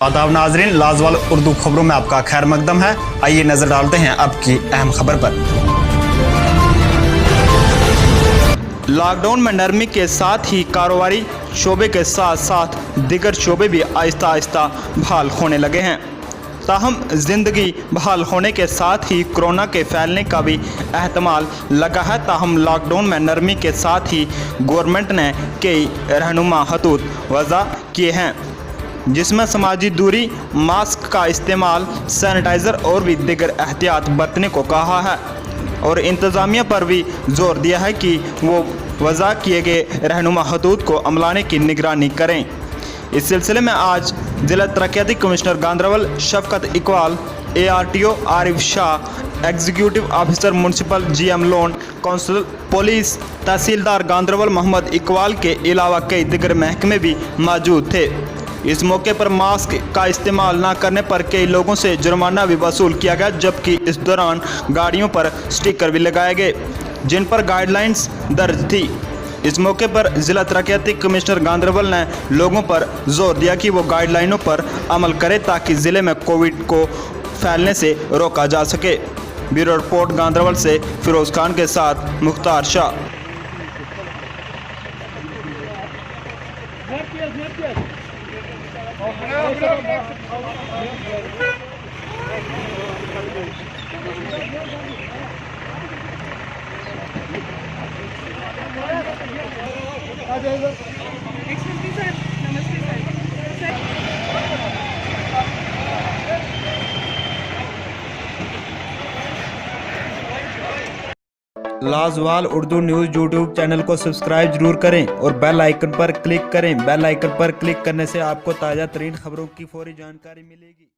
आदाब नाजरीन, लाजवाल उर्दू खबरों में आपका खैर मकदम है। आइए नजर डालते हैं अब की अहम खबर पर। लॉकडाउन में नरमी के साथ ही कारोबारी शोबे के साथ साथ दीगर शोबे भी आहिस्ता आहिस्ता बहाल होने लगे हैं। ताहम ज़िंदगी बहाल होने के साथ ही कोरोना के फैलने का भी एहतमाल लगा है। ताहम लॉकडाउन में नरमी के साथ ही गवर्नमेंट ने कई रहनुमा खतूत वज़ा किए हैं, जिसमें समाजी दूरी, मास्क का इस्तेमाल, सैनिटाइज़र और भी दीगर एहतियात बरतने को कहा है और इंतज़ामिया पर भी जोर दिया है कि वो वज़ा किए गए रहनुमा खतूत को अमलाने की निगरानी करें। इस सिलसिले में आज ज़िला तरक्याती commissioner Ganderbal Shafqat Iqbal, ARTO Arif Shah, executive officer municipal GM Lone council, police, तहसीलदार गांधरबल मोहम्मद इकबाल के अलावा कई दीगर महकमे भी मौजूद थे। इस मौके पर मास्क का इस्तेमाल न करने पर कई लोगों से जुर्माना भी वसूल किया गया, जबकि इस दौरान गाड़ियों पर स्टिकर भी लगाए गए जिन पर गाइडलाइंस दर्ज थी। इस मौके पर ज़िला तरक्याती कमिश्नर गांधरबल ने लोगों पर जोर दिया कि वो गाइडलाइनों पर अमल करें ताकि ज़िले में कोविड को फैलने से रोका जा सके। ब्यूरो रिपोर्ट गांधरबल से फिरोज़ खान के साथ Mukhtar Shah. Lajawal Urdu news YouTube channel को सब्सक्राइब जरूर करें और बेल आइकन पर क्लिक करें। बेल आइकन पर क्लिक करने से आपको ताज़ा तरीन खबरों की फौरी जानकारी मिलेगी।